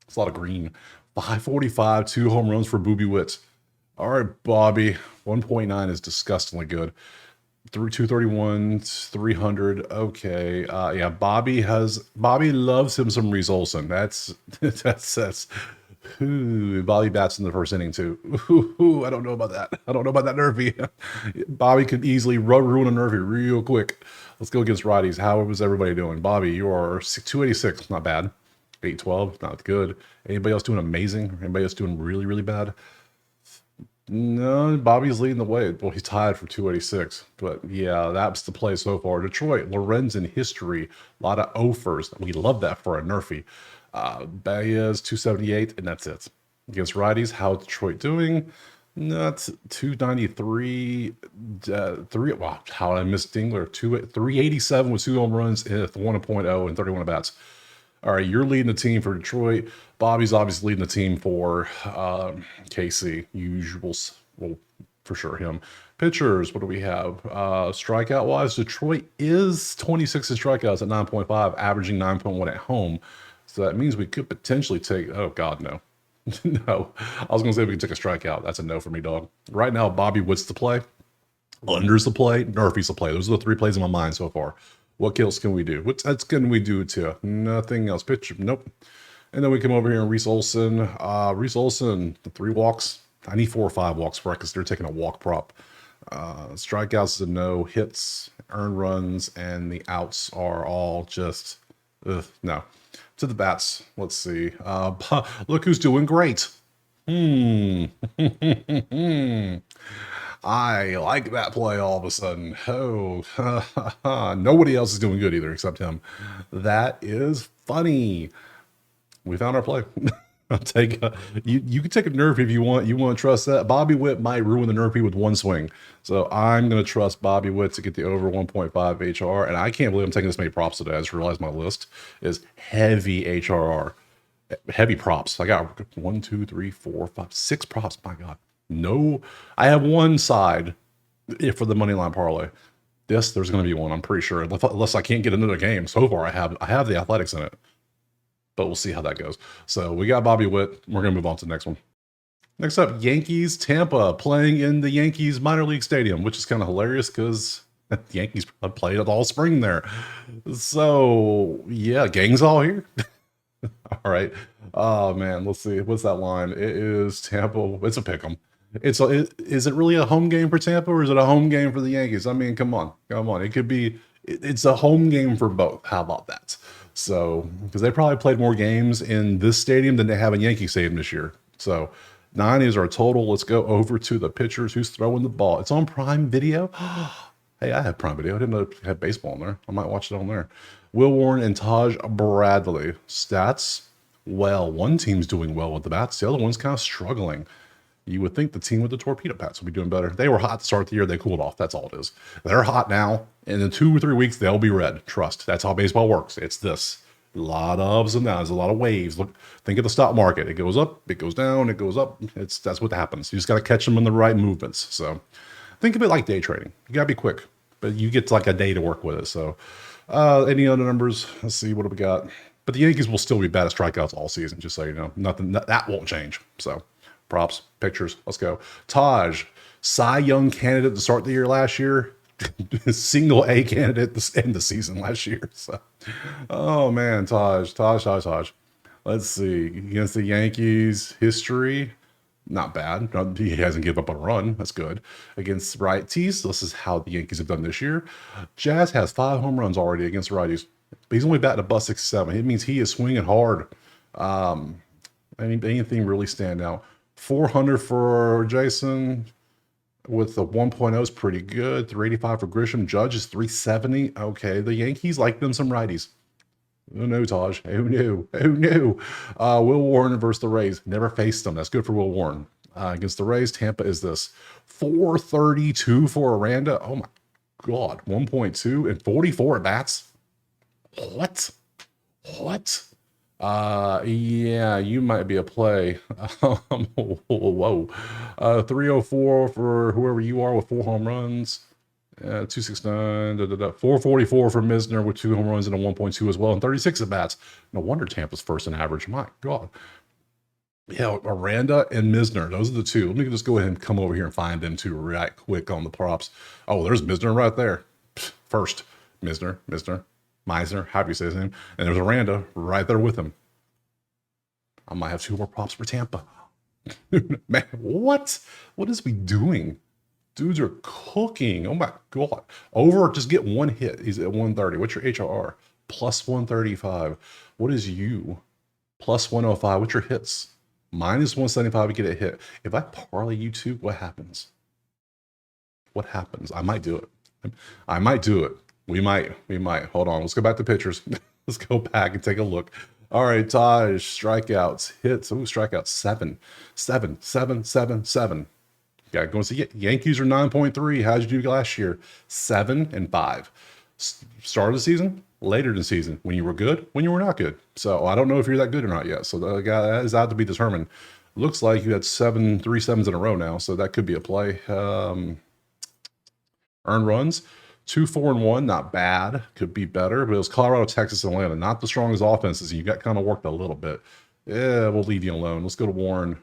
It's a lot of green. 545, 2 home runs for Booby Witz. All right, Bobby. 1.9 is disgustingly good. Through 231, 300. Okay. Yeah, Bobby loves him some Reese Olson. That's Bobby bats in the first inning too. I don't know about that. I don't know about that Nerfy. Bobby could easily ruin a Nerfy real quick. Let's go against righties. How was everybody doing? Bobby, you are 286. Not bad. 812, not good. Anybody else doing amazing? Anybody else doing really, really bad? No, Bobby's leading the way. Well, he's tied for 286. But yeah, that's the play so far. Detroit, Lorenzen history, a lot of offers. We love that for a Nerfy. Baez 278, and that's it. Against righties, how Detroit doing? Not 293. 3. Wow, how did I miss Dingler? 387 with 2 home runs, 1.0 and 31 at bats. All right, you're leading the team for Detroit. Bobby's obviously leading the team for KC. Usuals, well, for sure him. Pitchers, what do we have? Strikeout-wise, Detroit is 26 in strikeouts at 9.5, averaging 9.1 at home. So that means we could potentially take, oh God, no. No, I was gonna say we can take a strikeout. That's a no for me, dog. Right now, Bobby Witt's the play, unders the play, Murphy's the play. Those are the three plays in my mind so far. What kills can we do? What else can we do to nothing else? Pitch, nope. And then we come over here and Reese Olson. The 3 walks. I need 4 or 5 walks for it because they're taking a walk prop. Strikeouts is a no. Hits, earned runs, and the outs are all just no. To the bats. Let's see. Look who's doing great. I like that play all of a sudden. Oh, nobody else is doing good either except him. That is funny. We found our play. I'll take you can take a nerfy if you want. You want to trust that Bobby Witt might ruin the nerfy with one swing. So I'm going to trust Bobby Witt to get the over 1.5 HR. And I can't believe I'm taking this many props today. I just realized my list is heavy HRR, heavy props. I got 1, 2, 3, 4, 5, 6 props. My God, no, I have one side for the money line parlay. There's going to be one. I'm pretty sure, unless I can't get into the game. So far, I have the Athletics in it. But we'll see how that goes. So we got Bobby Witt. We're going to move on to the next one. Next up, Yankees, Tampa, playing in the Yankees minor league stadium, which is kind of hilarious because the Yankees played it all spring there. So, yeah, gang's all here. All right. Oh, man, let's see. What's that line? It is Tampa. It's a pick 'em. Is it really a home game for Tampa or is it a home game for the Yankees? I mean, come on. It could be. It's a home game for both. How about that? So, because they probably played more games in this stadium than they have in Yankee Stadium this year. So, 9 is our total. Let's go over to the pitchers. Who's throwing the ball? It's on Prime Video. Hey, I have Prime Video. I didn't know it had baseball on there. I might watch it on there. Will Warren and Taj Bradley. Stats, well, one team's doing well with the bats. The other one's kind of struggling. You would think the team with the torpedo bats would be doing better. They were hot to start the year. They cooled off. That's all it is. They're hot now. And in 2 or 3 weeks, they'll be red. Trust. That's how baseball works. It's this. A lot of ups and downs, a lot of waves. Look, think of the stock market. It goes up, it goes down, it goes up. That's what happens. You just got to catch them in the right movements. So think of it like day trading. You got to be quick, but you get like a day to work with it. So any other numbers? Let's see, what do we got? But the Yankees will still be bad at strikeouts all season, just so you know. Nothing that won't change. So props, pictures, let's go. Taj, Cy Young candidate to start the year last year. Single A candidate to end the season last year. So, oh man, Taj. Let's see. Against the Yankees, history, not bad. He hasn't given up a run. That's good. Against righties, this is how the Yankees have done this year. Jazz has 5 home runs already against righties. But he's only batting a +67. It means he is swinging hard. Anything really stand out? 400 for Jason. With the 1.0 is pretty good. 385 for Grisham. Judge is 370. Okay, the Yankees like them some righties. Who knew, Taj? Who knew? Will Warren versus the Rays. Never faced them. That's good for Will Warren. Against the Rays, Tampa is this 432 for Aranda. Oh my God, 1.2 and 44 at bats. What? Yeah, you might be a play. Whoa. 304 for whoever you are with 4 home runs. 269, 444 for Misner with 2 home runs and a 1.2 as well, and 36 at bats. No wonder Tampa's first in average. My God. Yeah, Aranda and Misner. Those are the 2. Let me just go ahead and come over here and find them 2 right quick on the props. Oh, there's Misner right there. First, Misner. Meisner, however you say his name. And there's Aranda right there with him. I might have 2 more props for Tampa. Man, what? What is we doing? Dudes are cooking. Oh my God. Over, just get 1 hit. He's at 130. What's your HRR? +135. What is you? +105. What's your hits? -175 to get a hit. If I parlay you 2, what happens? What happens? I might do it. We might. Hold on. Let's go back to pitchers. Let's go back and take a look. All right, Taj, strikeouts, hits. Strikeouts, 7. Yeah, going to see Yankees are 9.3. How'd you do last year? 7 and 5. Start of the season, later in the season, when you were good, when you were not good. So I don't know if you're that good or not yet. So that is out to be determined. Looks like you had 3 sevens in a row now. So that could be a play. Earned runs. 2, 4, and 1, not bad. Could be better, but it was Colorado, Texas, and Atlanta. Not the strongest offenses. You got kind of worked a little bit. Yeah, we'll leave you alone. Let's go to Warren.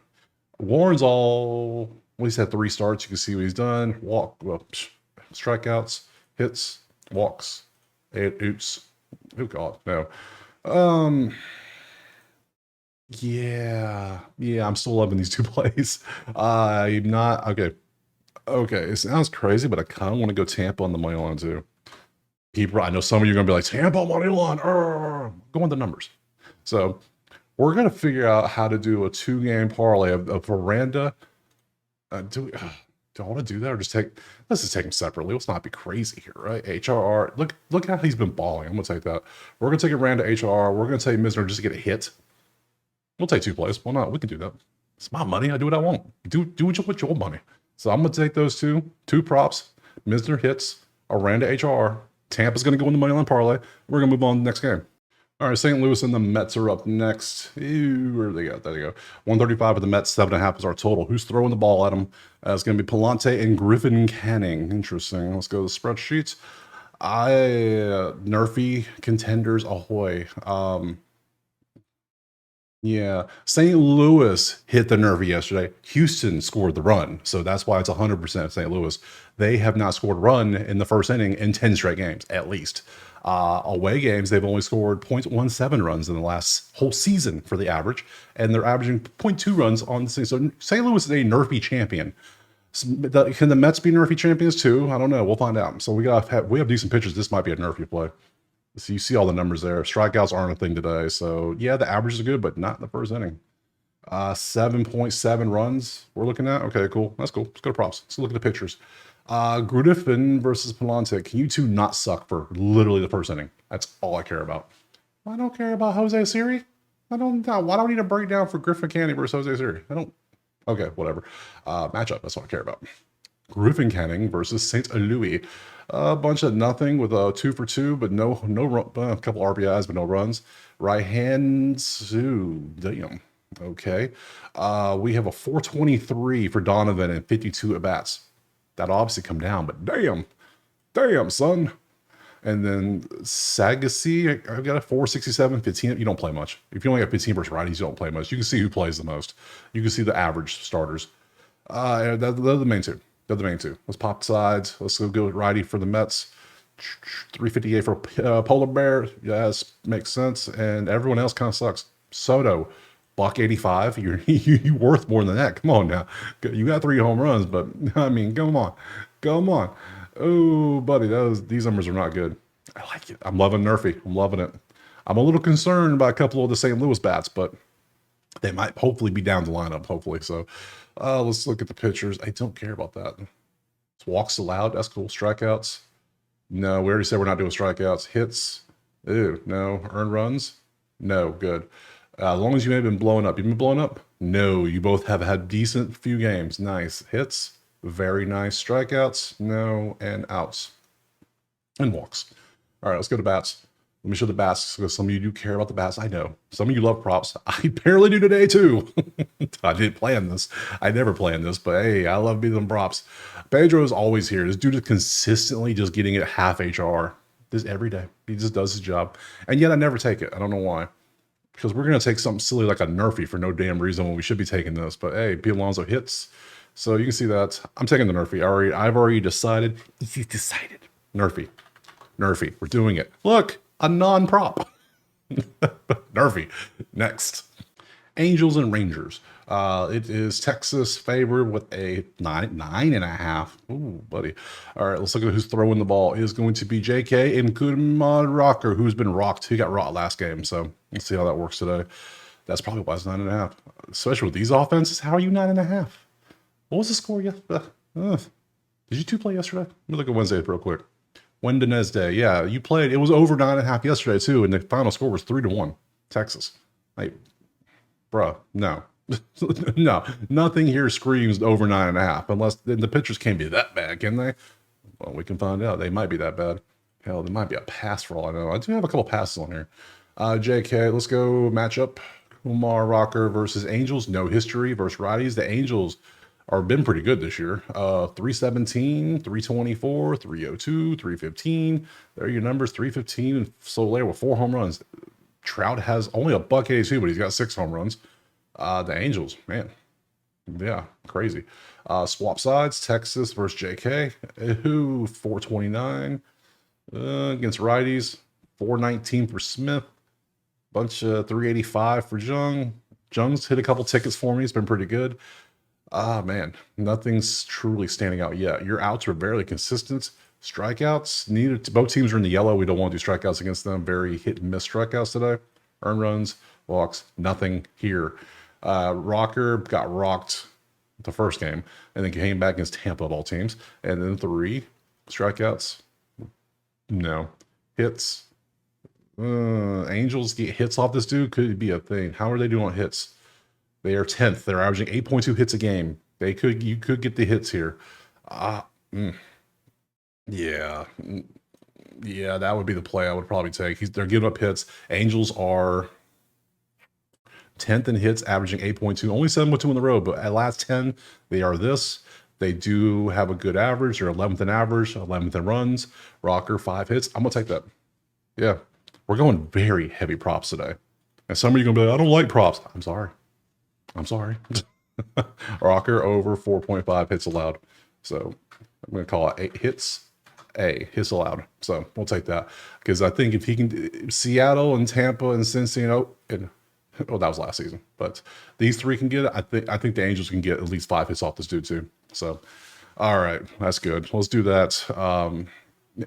Warren's all, well, he's had 3 starts. You can see what he's done. Strikeouts, hits, walks, and oops. Oh God, no. Um, yeah, I'm still loving these 2 plays. I'm not okay. Okay, it sounds crazy, but I kind of want to go Tampa on the money line too. I know some of you are gonna be like Tampa money line. Go on the numbers. So we're gonna figure out how to do a 2-game parlay of Veranda. Do I want to do that or let's just take them separately. Let's not be crazy here, right? HRR. Look how he's been balling. I'm gonna take that. We're gonna take a Randa HRR. We're gonna take Misner just to get a hit. We'll take 2 plays. Why not? We can do that. It's my money. I do what I want. Do what you with your money. So I'm gonna take those two props. Misner hits, a Randa HRR. Tampa's gonna go in the money line parlay. We're gonna move on to the next game. All right, St. Louis and the Mets are up next. Ew, where do they go? There they go. 135 with the Mets, 7.5 is our total. Who's throwing the ball at them? It's going to be Palante and Griffin Canning. Interesting. Let's go to the spreadsheets. Nerfy contenders ahoy. Yeah, St. Louis hit the Nerfy yesterday. Houston scored the run, so that's why it's 100% St. Louis. They have not scored a run in the first inning in 10 straight games, at least. Away games, they've only scored 0.17 runs in the last whole season for the average, and they're averaging 0.2 runs on the season. So St. Louis is a Nerfy champion. Can the Mets be Nerfy champions too? I don't know. We'll find out. So we have decent pitchers. This might be a Nerfy play. So you see all the numbers there. Strikeouts aren't a thing today. So yeah, the averages are good, but not in the first inning. 7.7 runs we're looking at. Okay, cool. That's cool. Let's go to props. Let's look at the pitchers. Griffin versus Palante. Can you 2 not suck for literally the first inning? That's all I care about. I don't care about Jose Siri. I don't know. Why do I need a breakdown for Griffin Canning versus Jose Siri? I don't. Okay, whatever. Matchup. That's what I care about. Griffin Canning versus St. Louis. A bunch of nothing with a 2 for 2, but no run, a couple RBIs, but no runs. Right hands, ooh, damn. Okay. We have a 423 for Donovan and 52 at bats. That'll obviously come down, but damn, son. And then Sagassi, I've got a 467, 15. You don't play much. If you only have 15 versus righties, you don't play much. You can see who plays the most. You can see the average starters. They're the main 2. They're the main 2. Let's pop sides. Let's go with righty for the Mets. 358 for Polar Bear. Yes, makes sense. And everyone else kind of sucks. Soto, $185. You're worth more than that. Come on now. You got 3 home runs, but I mean, come on. Oh, buddy, these numbers are not good. I like it. I'm loving Nerfy. I'm loving it. I'm a little concerned about a couple of the St. Louis bats, but they might hopefully be down the lineup, hopefully. So let's look at the pitchers. I don't care about that. It's walks allowed. That's cool. Strikeouts. No, we already said we're not doing strikeouts. Hits. Ew, no. Earned runs. No, good. As long as you may have been blowing up. You've been blowing up? No, you both have had decent few games. Nice. Hits. Very nice. Strikeouts. No. And outs. And walks. All right, let's go to bats. Let me show the bats because some of you do care about the bats. I know. Some of you love props. I barely do today too. I didn't plan this. I never planned this, but hey, I love being them props. Pedro is always here. This dude is consistently just getting it half HR. This every day. He just does his job. And yet I never take it. I don't know why. Because we're going to take something silly like a Nerfy for no damn reason when we should be taking this. But hey, Pete Alonso hits. So you can see that. I'm taking the Nerfy. I've already decided. He's decided. Nerfy. We're doing it. Look. A non-prop. Nerfy. Next. Angels and Rangers. It is Texas favored with a 9.5. Ooh, buddy. All right, let's look at who's throwing the ball. It is going to be JK and Kumar Rocker, who's been rocked. He got rocked last game, so let's see how that works today. That's probably why it's 9.5. Especially with these offenses, how are you 9.5? What was the score yesterday? Did you 2 play yesterday? Let me look at Wednesday real quick. Wednesday, yeah, you played. It was over 9.5 yesterday too, and the final score was 3-1, Texas. Like, bruh, no, no, nothing here screams over 9.5. Unless the pitchers can't be that bad, can they? Well, we can find out. They might be that bad. Hell, there might be a pass for all I know. I do have a couple passes on here. JK, let's go matchup. Kumar Rocker versus Angels. No history versus righties. The Angels are been pretty good this year. 317, 324, 302, 315. There are your numbers, 315. And Soler with 4 home runs. Trout has only a buck 82, but he's got 6 home runs. The Angels, man, yeah, crazy. Swap sides, Texas versus JK. Who 429 against righties, 419 for Smith, bunch of 385 for Jung. Jung's hit a couple tickets for me. It's been pretty good. Man, nothing's truly standing out yet. Your outs are very consistent. Strikeouts, neither both teams are in the yellow. We don't want to do strikeouts against them. Very hit and miss strikeouts today. Earned runs, walks, nothing here. Rocker got rocked the first game and then came back against Tampa of all teams. And then 3 strikeouts. No. Hits. Angels get hits off this dude. Could be a thing. How are they doing on hits? They are 10th. They're averaging 8.2 hits a game. You could get the hits here. Yeah. Yeah, that would be the play I would probably take. They're giving up hits. Angels are 10th in hits, averaging 8.2, only 7.2 in the road, but at last 10, they are this. They do have a good average. They're 11th in average, 11th in runs. Rocker, 5 hits. I'm going to take that. Yeah. We're going very heavy props today. And some of you are going to be like, I don't like props. I'm sorry. Rocker over 4.5 hits allowed. So I'm going to call it 8 hits. Hits allowed. So we'll take that. Because I think if he can, Seattle and Tampa and Cincinnati, that was last season. But these 3 can get it. I think the Angels can get at least 5 hits off this dude too. So, all right, that's good. Let's do that.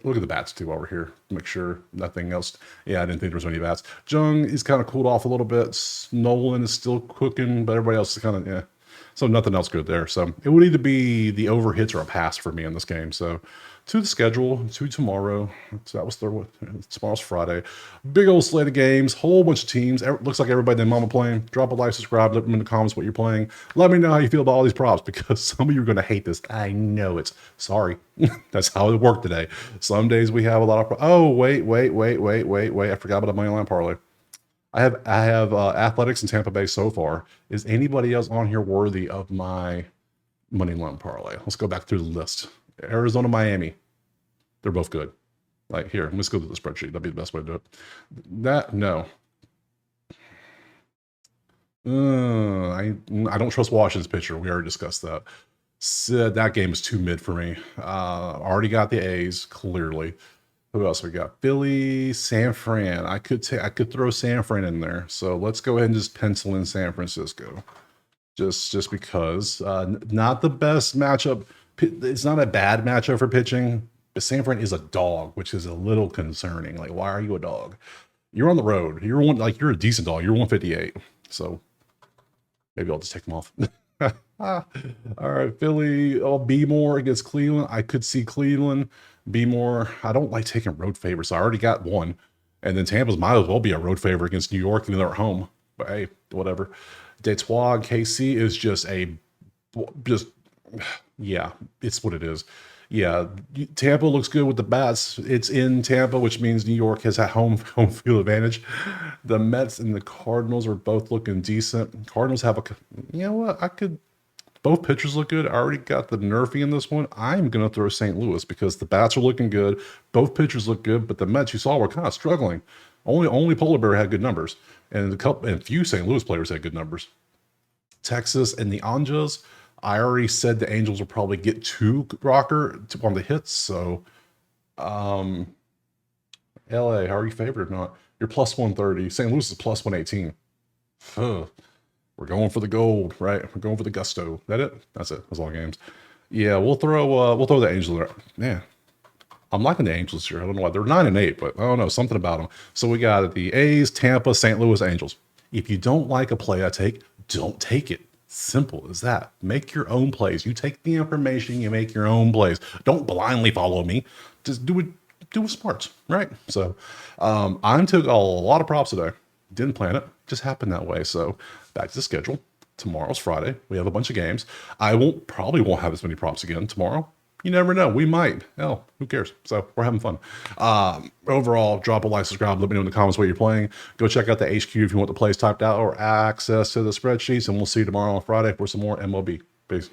Look at the bats too while we're here. Make sure nothing else. Yeah, I didn't think there was any bats. Jung is kind of cooled off a little bit. Nolan is still cooking, but everybody else is kind of, yeah. So nothing else good there. So it would either be the over hits or a pass for me in this game. So to the schedule, to tomorrow. So that was tomorrow's Friday. Big old slate of games, whole bunch of teams. Looks like everybody and mama playing. Drop a like, subscribe, let me in the comments what you're playing. Let me know how you feel about all these props because some of you are going to hate this. I know it. Sorry. That's how it worked today. Some days we have a lot of oh, wait. I forgot about the money line parlay. I have Athletics in Tampa Bay so far. Is anybody else on here worthy of my money line parlay? Let's go back through the list. Arizona, Miami. They're both good. Like here, let's go through the spreadsheet. That'd be the best way to do it. No. I don't trust Washington's pitcher. We already discussed that. That game is too mid for me. Already got the A's, clearly. Who else we got? Philly, San Fran. I could throw San Fran in there. So let's go ahead and just pencil in San Francisco. Just because. Not the best matchup. It's not a bad matchup for pitching, but San Fran is a dog, which is a little concerning. Like, why are you a dog? You're on the road. You're a decent dog. You're 158. So maybe I'll just take them off. All right, Philly. B more against Cleveland. I could see Cleveland. B more. I don't like taking road favorites. I already got one. And then Tampa's might as well be a road favorite against New York, even though they're at home. But hey, whatever. Detroit, KC is just yeah, it's what it is. Yeah, Tampa looks good with the bats. It's in Tampa, which means New York has a home field advantage. The Mets and the Cardinals are both looking decent. Cardinals have you know what? Both pitchers look good. I already got the Nerfy in this one. I'm going to throw St. Louis because the bats are looking good. Both pitchers look good, but the Mets you saw were kind of struggling. Only Polar Bear had good numbers, and a few St. Louis players had good numbers. Texas and the Anjas. I already said the Angels will probably get 2 rocker on the hits. So, LA, how are you favored or not? You're plus 130. St. Louis is plus 118. We're going for the gold, right? We're going for the gusto. That it? That's it. That's all games. Yeah, we'll throw the Angels there. Yeah. I'm liking the Angels here. I don't know why. They're 9-8, but I don't know, something about them. So we got the A's, Tampa, St. Louis, Angels. If you don't like a play I take, don't take it. Simple as that. Make your own plays. You take the information, you make your own plays. Don't blindly follow me. Just do it smart, right? So I took a lot of props today. Didn't plan it. Just happened that way. So back to the schedule. Tomorrow's Friday. We have a bunch of games. I probably won't have as many props again tomorrow. You never know. We might. Hell, who cares? So we're having fun. Overall, drop a like, subscribe. Let me know in the comments what you're playing. Go check out the HQ if you want the plays typed out or access to the spreadsheets. And we'll see you tomorrow on Friday for some more MLB. Peace.